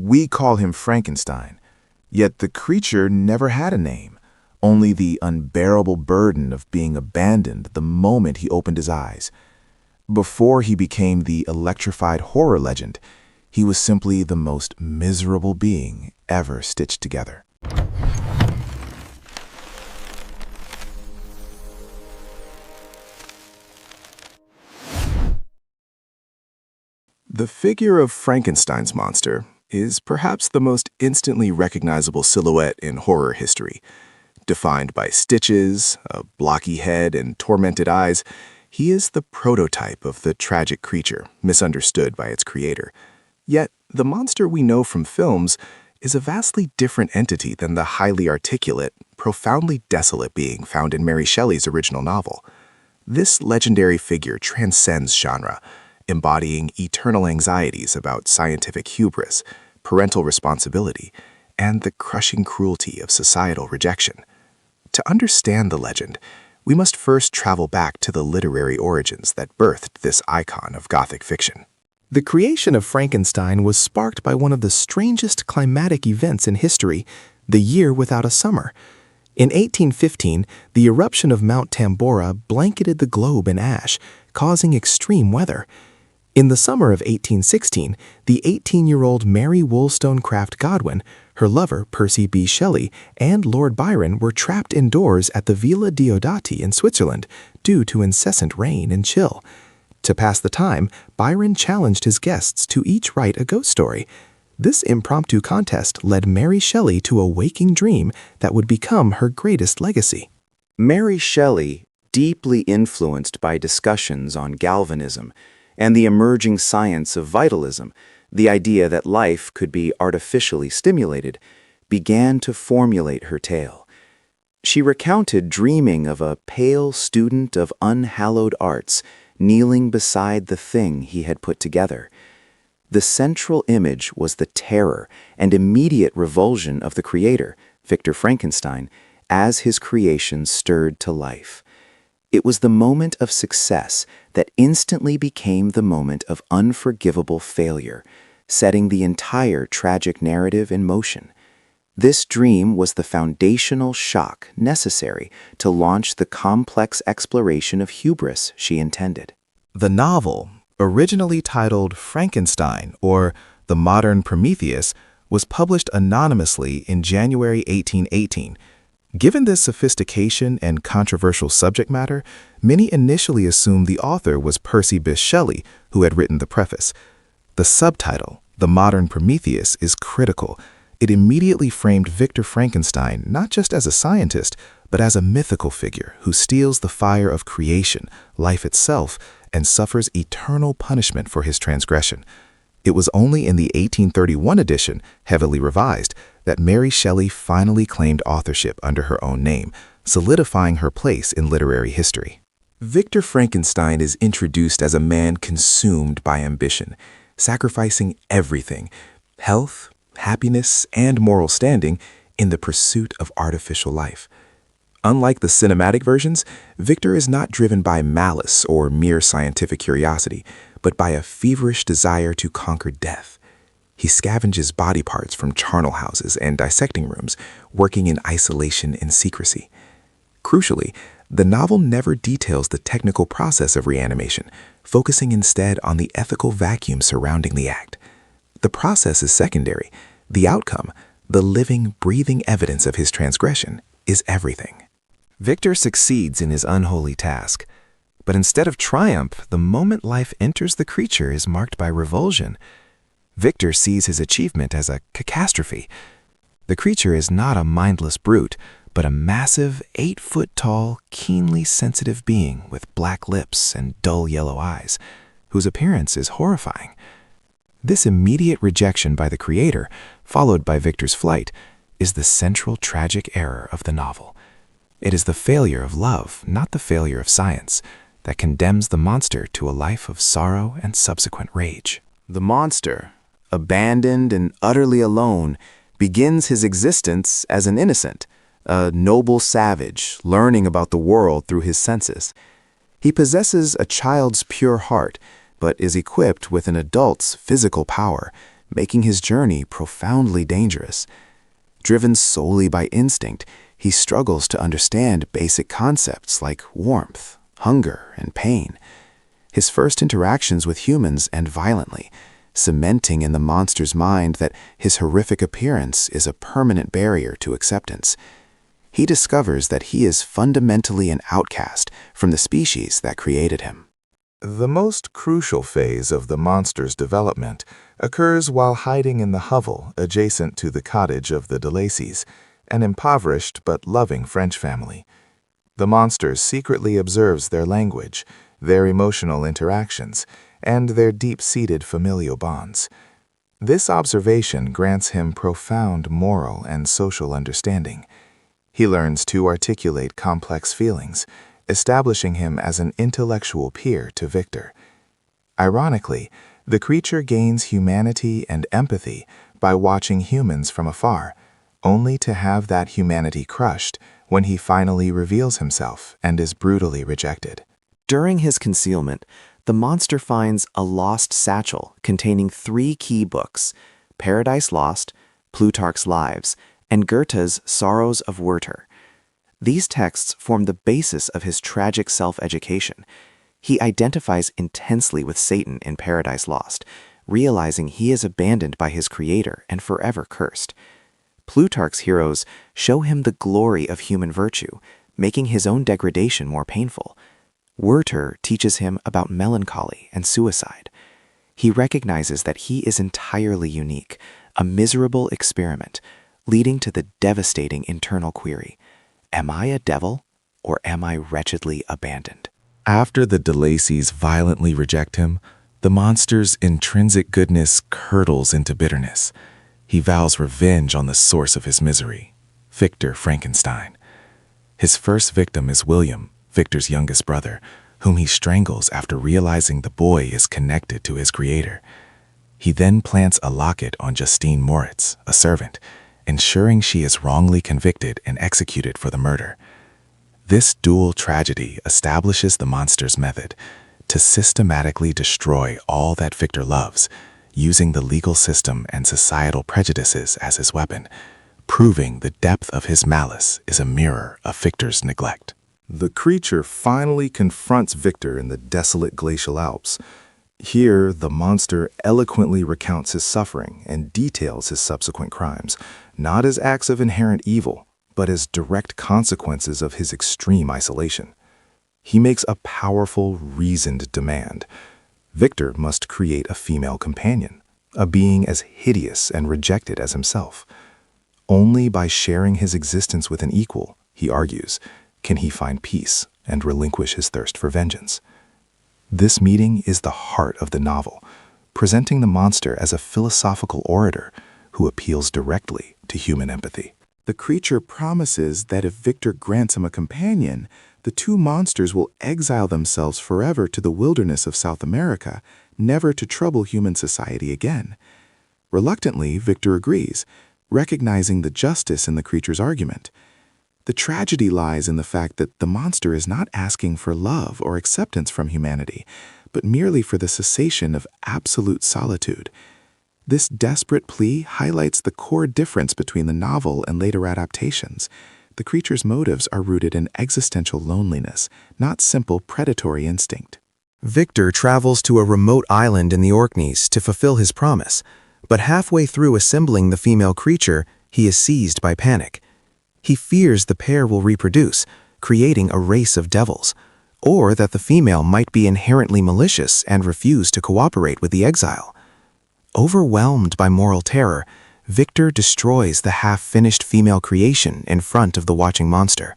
We call him Frankenstein, yet the creature never had a name, only the unbearable burden of being abandoned the moment he opened his eyes. Before he became the electrified horror legend, he was simply the most miserable being ever stitched together. The figure of Frankenstein's monster is perhaps the most instantly recognizable silhouette in horror history. Defined by stitches, a blocky head, and tormented eyes, he is the prototype of the tragic creature misunderstood by its creator. Yet, the monster we know from films is a vastly different entity than the highly articulate, profoundly desolate being found in Mary Shelley's original novel. This legendary figure transcends genre, embodying eternal anxieties about scientific hubris, parental responsibility, and the crushing cruelty of societal rejection. To understand the legend, we must first travel back to the literary origins that birthed this icon of Gothic fiction. The creation of Frankenstein was sparked by one of the strangest climatic events in history, the year without a summer. In 1815, the eruption of Mount Tambora blanketed the globe in ash, causing extreme weather. In the summer of 1816, the 18-year-old Mary Wollstonecraft Godwin, her lover Percy B. Shelley, and Lord Byron were trapped indoors at the Villa Diodati in Switzerland due to incessant rain and chill. To pass the time, Byron challenged his guests to each write a ghost story. This impromptu contest led Mary Shelley to a waking dream that would become her greatest legacy. Mary Shelley, deeply influenced by discussions on Galvanism and the emerging science of vitalism, the idea that life could be artificially stimulated, began to formulate her tale. She recounted dreaming of a pale student of unhallowed arts kneeling beside the thing he had put together. The central image was the terror and immediate revulsion of the creator, Victor Frankenstein, as his creation stirred to life. It was the moment of success that instantly became the moment of unforgivable failure, setting the entire tragic narrative in motion. This dream was the foundational shock necessary to launch the complex exploration of hubris she intended. The novel, originally titled Frankenstein or The Modern Prometheus, was published anonymously in January 1818. Given this sophistication and controversial subject matter, many initially assumed the author was Percy B. Shelley, who had written the preface. The subtitle, The Modern Prometheus, is critical. It immediately framed Victor Frankenstein not just as a scientist, but as a mythical figure who steals the fire of creation, life itself, and suffers eternal punishment for his transgression. It was only in the 1831 edition, heavily revised, that Mary Shelley finally claimed authorship under her own name, solidifying her place in literary history. Victor Frankenstein is introduced as a man consumed by ambition, sacrificing everything, health, happiness, and moral standing, in the pursuit of artificial life. Unlike the cinematic versions, Victor is not driven by malice or mere scientific curiosity, but by a feverish desire to conquer death. He scavenges body parts from charnel houses and dissecting rooms, working in isolation and secrecy. Crucially, the novel never details the technical process of reanimation, focusing instead on the ethical vacuum surrounding the act. The process is secondary. The outcome, the living, breathing evidence of his transgression, is everything. Victor succeeds in his unholy task, but instead of triumph, the moment life enters the creature is marked by revulsion. Victor sees his achievement as a catastrophe. The creature is not a mindless brute, but a massive, 8-foot-tall, keenly sensitive being with black lips and dull yellow eyes, whose appearance is horrifying. This immediate rejection by the creator, followed by Victor's flight, is the central tragic error of the novel. It is the failure of love, not the failure of science, that condemns the monster to a life of sorrow and subsequent rage. The monster, abandoned and utterly alone, begins his existence as an innocent, a noble savage learning about the world through his senses. He possesses a child's pure heart, but is equipped with an adult's physical power, making his journey profoundly dangerous. Driven solely by instinct, he struggles to understand basic concepts like warmth, hunger, and pain. His first interactions with humans end violently, cementing in the monster's mind that his horrific appearance is a permanent barrier to acceptance. He discovers that he is fundamentally an outcast from the species that created him. The most crucial phase of the monster's development occurs while hiding in the hovel adjacent to the cottage of the Diodati, an impoverished but loving French family. The monster secretly observes their language, their emotional interactions, and their deep-seated familial bonds. This observation grants him profound moral and social understanding. He learns to articulate complex feelings, establishing him as an intellectual peer to Victor. Ironically, the creature gains humanity and empathy by watching humans from afar, only to have that humanity crushed when he finally reveals himself and is brutally rejected. During his concealment, the monster finds a lost satchel containing 3 key books: Paradise Lost, Plutarch's Lives, and Goethe's Sorrows of Werther. These texts form the basis of his tragic self-education. He identifies intensely with Satan in Paradise Lost, realizing he is abandoned by his creator and forever cursed. Plutarch's heroes show him the glory of human virtue, making his own degradation more painful. Werther teaches him about melancholy and suicide. He recognizes that he is entirely unique, a miserable experiment, leading to the devastating internal query: am I a devil, or am I wretchedly abandoned? After the Diodati violently reject him, the monster's intrinsic goodness curdles into bitterness. He vows revenge on the source of his misery, Victor Frankenstein. His first victim is William, Victor's youngest brother, whom he strangles after realizing the boy is connected to his creator. He then plants a locket on Justine Moritz, a servant, ensuring she is wrongly convicted and executed for the murder. This dual tragedy establishes the monster's method to systematically destroy all that Victor loves, using the legal system and societal prejudices as his weapon, proving the depth of his malice is a mirror of Victor's neglect. The creature finally confronts Victor in the desolate glacial Alps. Here, the monster eloquently recounts his suffering and details his subsequent crimes, not as acts of inherent evil, but as direct consequences of his extreme isolation. He makes a powerful, reasoned demand. Victor must create a female companion, a being as hideous and rejected as himself. Only by sharing his existence with an equal, he argues, can he find peace and relinquish his thirst for vengeance. This meeting is the heart of the novel, presenting the monster as a philosophical orator who appeals directly to human empathy. The creature promises that if Victor grants him a companion, the two monsters will exile themselves forever to the wilderness of South America, never to trouble human society again. Reluctantly, Victor agrees, recognizing the justice in the creature's argument. The tragedy lies in the fact that the monster is not asking for love or acceptance from humanity, but merely for the cessation of absolute solitude. This desperate plea highlights the core difference between the novel and later adaptations. The creature's motives are rooted in existential loneliness, not simple predatory instinct. Victor travels to a remote island in the Orkneys to fulfill his promise, but halfway through assembling the female creature, he is seized by panic. He fears the pair will reproduce, creating a race of devils, or that the female might be inherently malicious and refuse to cooperate with the exile. Overwhelmed by moral terror, Victor destroys the half-finished female creation in front of the watching monster.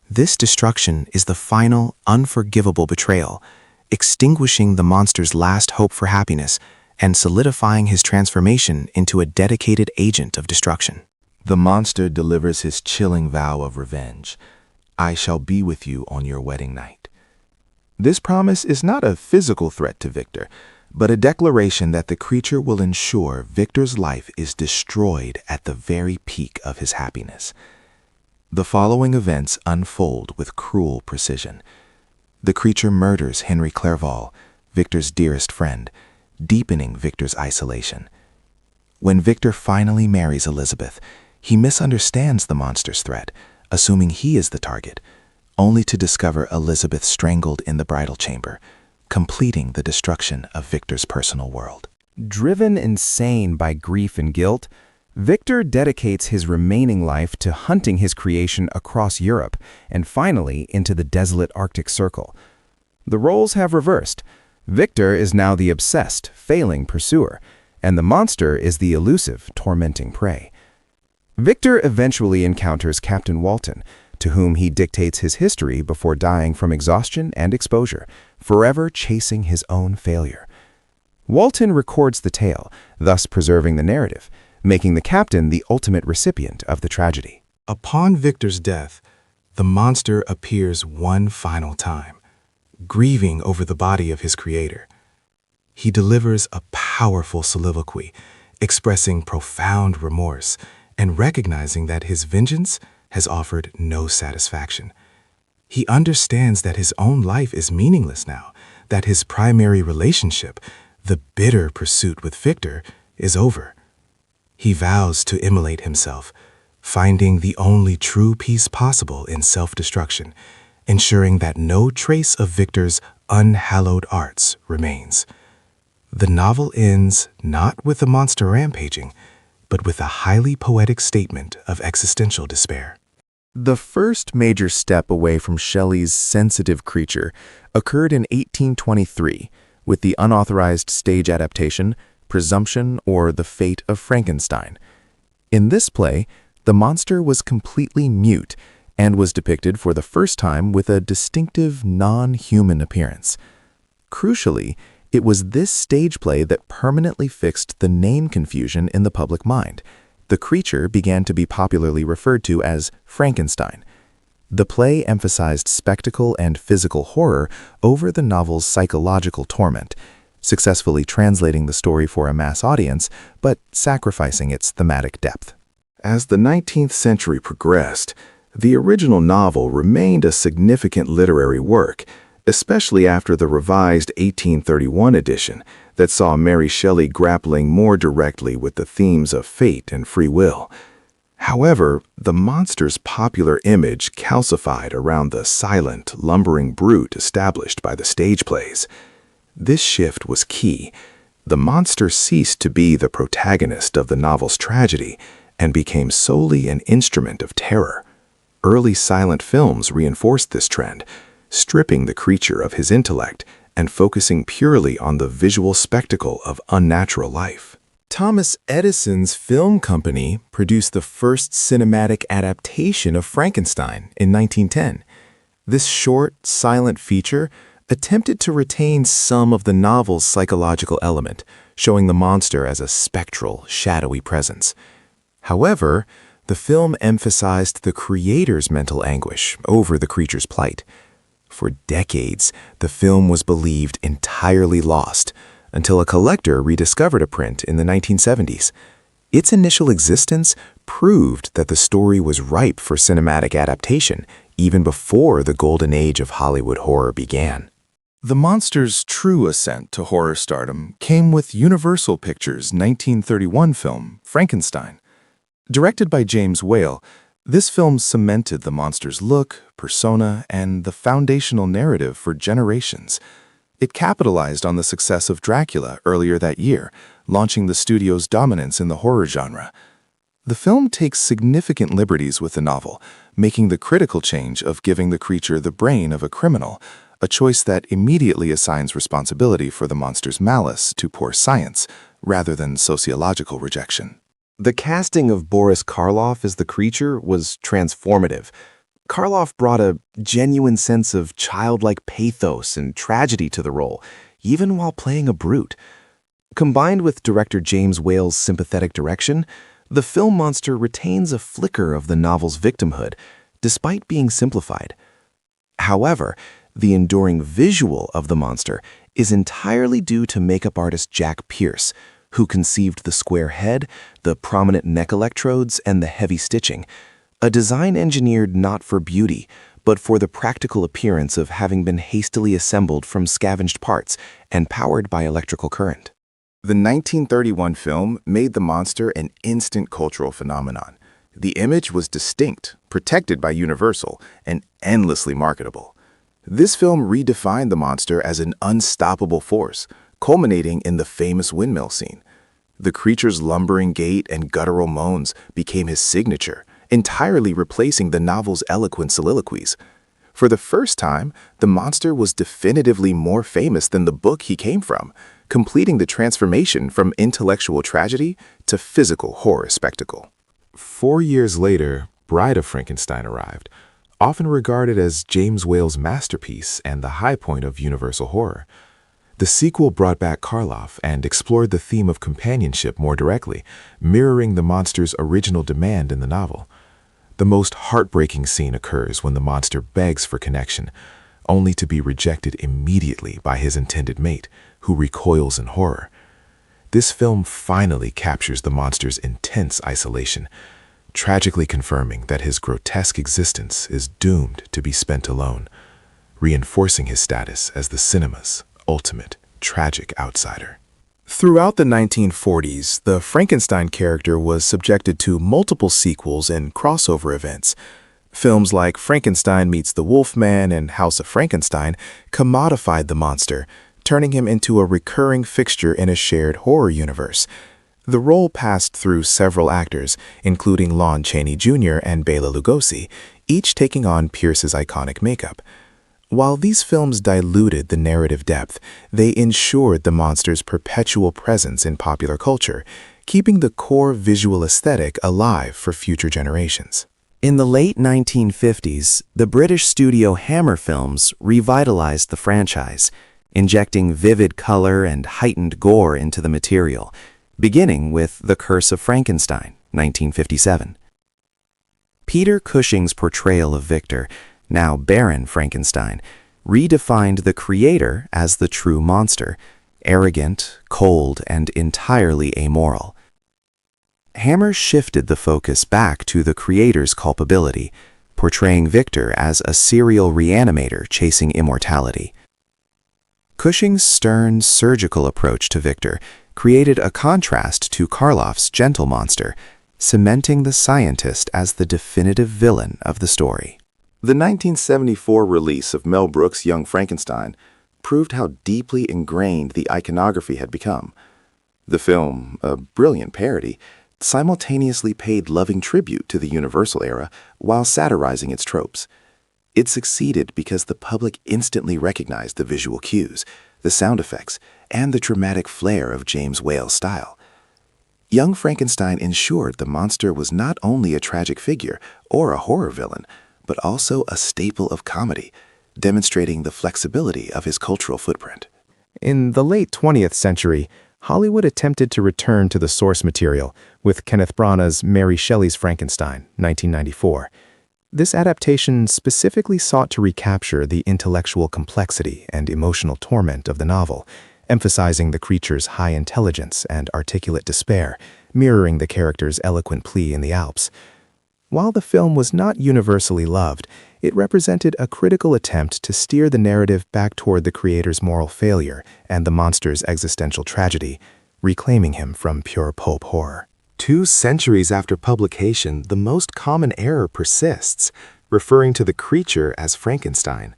This destruction is the final, unforgivable betrayal, extinguishing the monster's last hope for happiness and solidifying his transformation into a dedicated agent of destruction. The monster delivers his chilling vow of revenge. I shall be with you on your wedding night. This promise is not a physical threat to Victor, but a declaration that the creature will ensure Victor's life is destroyed at the very peak of his happiness. The following events unfold with cruel precision. The creature murders Henry Clerval, Victor's dearest friend, deepening Victor's isolation. When Victor finally marries Elizabeth, he misunderstands the monster's threat, assuming he is the target, only to discover Elizabeth strangled in the bridal chamber, completing the destruction of Victor's personal world. Driven insane by grief and guilt, Victor dedicates his remaining life to hunting his creation across Europe and finally into the desolate Arctic Circle. The roles have reversed. Victor is now the obsessed, failing pursuer, and the monster is the elusive, tormenting prey. Victor eventually encounters Captain Walton, to whom he dictates his history before dying from exhaustion and exposure, forever chasing his own failure. Walton records the tale, thus preserving the narrative, making the captain the ultimate recipient of the tragedy. Upon Victor's death, the monster appears one final time, grieving over the body of his creator. He delivers a powerful soliloquy, expressing profound remorse and recognizing that his vengeance has offered no satisfaction. He understands that his own life is meaningless now, that his primary relationship, the bitter pursuit with Victor, is over. He vows to immolate himself, finding the only true peace possible in self-destruction, ensuring that no trace of Victor's unhallowed arts remains. The novel ends not with the monster rampaging, but with a highly poetic statement of existential despair. The first major step away from Shelley's sensitive creature occurred in 1823 with the unauthorized stage adaptation, Presumption, or The Fate of Frankenstein. In this play, the monster was completely mute and was depicted for the first time with a distinctive non-human appearance. Crucially, it was this stage play that permanently fixed the name confusion in the public mind. The creature began to be popularly referred to as Frankenstein. The play emphasized spectacle and physical horror over the novel's psychological torment, successfully translating the story for a mass audience, but sacrificing its thematic depth. As the 19th century progressed, the original novel remained a significant literary work, especially after the revised 1831 edition that saw Mary Shelley grappling more directly with the themes of fate and free will. However, the monster's popular image calcified around the silent, lumbering brute established by the stage plays. This shift was key. The monster ceased to be the protagonist of the novel's tragedy and became solely an instrument of terror. Early silent films reinforced this trend, stripping the creature of his intellect and focusing purely on the visual spectacle of unnatural life. Thomas Edison's film company produced the first cinematic adaptation of Frankenstein in 1910. This short, silent feature attempted to retain some of the novel's psychological element, showing the monster as a spectral, shadowy presence. However, the film emphasized the creator's mental anguish over the creature's plight. For decades, the film was believed entirely lost, until a collector rediscovered a print in the 1970s. Its initial existence proved that the story was ripe for cinematic adaptation, even before the golden age of Hollywood horror began. The monster's true ascent to horror stardom came with Universal Pictures' 1931 film, Frankenstein. Directed by James Whale, this film cemented the monster's look, persona, and the foundational narrative for generations. It capitalized on the success of Dracula earlier that year, launching the studio's dominance in the horror genre. The film takes significant liberties with the novel, making the critical change of giving the creature the brain of a criminal, a choice that immediately assigns responsibility for the monster's malice to poor science, rather than sociological rejection. The casting of Boris Karloff as the creature was transformative. Karloff brought a genuine sense of childlike pathos and tragedy to the role, even while playing a brute. Combined with director James Whale's sympathetic direction, the film monster retains a flicker of the novel's victimhood, despite being simplified. However, the enduring visual of the monster is entirely due to makeup artist Jack Pierce, who conceived the square head, the prominent neck electrodes, and the heavy stitching, a design engineered not for beauty, but for the practical appearance of having been hastily assembled from scavenged parts and powered by electrical current. The 1931 film made the monster an instant cultural phenomenon. The image was distinct, protected by Universal, and endlessly marketable. This film redefined the monster as an unstoppable force, culminating in the famous windmill scene. The creature's lumbering gait and guttural moans became his signature, entirely replacing the novel's eloquent soliloquies. For the first time, the monster was definitively more famous than the book he came from, completing the transformation from intellectual tragedy to physical horror spectacle. 4 years later, Bride of Frankenstein arrived, often regarded as James Whale's masterpiece and the high point of Universal horror. The sequel brought back Karloff and explored the theme of companionship more directly, mirroring the monster's original demand in the novel. The most heartbreaking scene occurs when the monster begs for connection, only to be rejected immediately by his intended mate, who recoils in horror. This film finally captures the monster's intense isolation, tragically confirming that his grotesque existence is doomed to be spent alone, reinforcing his status as the cinema's ultimate tragic outsider. Throughout the 1940s, the Frankenstein character was subjected to multiple sequels and crossover events. Films like Frankenstein Meets the Wolfman and House of Frankenstein commodified the monster, turning him into a recurring fixture in a shared horror universe. The role passed through several actors, including Lon Chaney Jr. and Bela Lugosi, each taking on Pierce's iconic makeup. While these films diluted the narrative depth, they ensured the monster's perpetual presence in popular culture, keeping the core visual aesthetic alive for future generations. In the late 1950s, the British studio Hammer Films revitalized the franchise, injecting vivid color and heightened gore into the material, beginning with The Curse of Frankenstein, 1957. Peter Cushing's portrayal of Victor, now Baron Frankenstein, redefined the creator as the true monster, arrogant, cold, and entirely amoral. Hammer shifted the focus back to the creator's culpability, portraying Victor as a serial reanimator chasing immortality. Cushing's stern, surgical approach to Victor created a contrast to Karloff's gentle monster, cementing the scientist as the definitive villain of the story. The 1974 release of Mel Brooks' Young Frankenstein proved how deeply ingrained the iconography had become. The film, a brilliant parody, simultaneously paid loving tribute to the Universal era while satirizing its tropes. It succeeded because the public instantly recognized the visual cues, the sound effects, and the dramatic flair of James Whale's style. Young Frankenstein ensured the monster was not only a tragic figure or a horror villain, but also a staple of comedy, demonstrating the flexibility of his cultural footprint. In the late 20th century, Hollywood attempted to return to the source material with Kenneth Branagh's Mary Shelley's Frankenstein, 1994. This adaptation specifically sought to recapture the intellectual complexity and emotional torment of the novel, emphasizing the creature's high intelligence and articulate despair, mirroring the character's eloquent plea in the Alps. While the film was not universally loved, it represented a critical attempt to steer the narrative back toward the creator's moral failure and the monster's existential tragedy, reclaiming him from pure pulp horror. 2 centuries after publication, the most common error persists, referring to the creature as Frankenstein.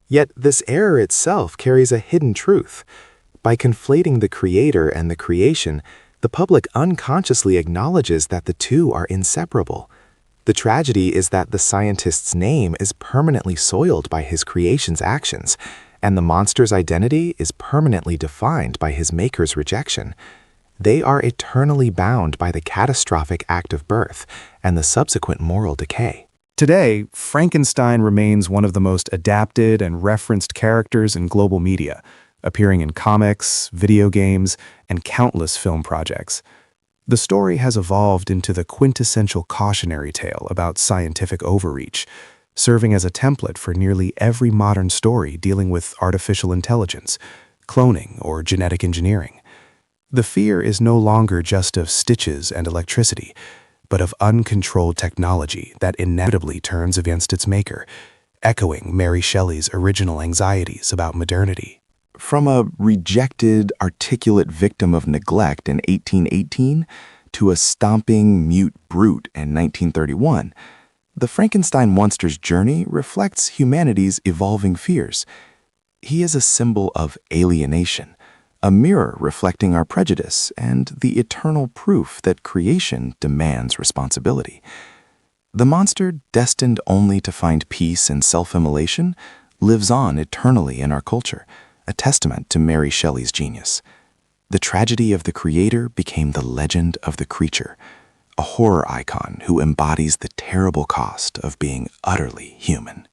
Yet this error itself carries a hidden truth. By conflating the creator and the creation, the public unconsciously acknowledges that the two are inseparable. The tragedy is that the scientist's name is permanently soiled by his creation's actions, and the monster's identity is permanently defined by his maker's rejection. They are eternally bound by the catastrophic act of birth and the subsequent moral decay. Today, Frankenstein remains one of the most adapted and referenced characters in global media, appearing in comics, video games, and countless film projects. The story has evolved into the quintessential cautionary tale about scientific overreach, serving as a template for nearly every modern story dealing with artificial intelligence, cloning, or genetic engineering. The fear is no longer just of stitches and electricity, but of uncontrolled technology that inevitably turns against its maker, echoing Mary Shelley's original anxieties about modernity. From a rejected, articulate victim of neglect in 1818 to a stomping, mute brute in 1931, the Frankenstein monster's journey reflects humanity's evolving fears. He is a symbol of alienation, a mirror reflecting our prejudice, and the eternal proof that creation demands responsibility. The monster, destined only to find peace in self-immolation, lives on eternally in our culture, a testament to Mary Shelley's genius. The tragedy of the creator became the legend of the creature, a horror icon who embodies the terrible cost of being utterly human.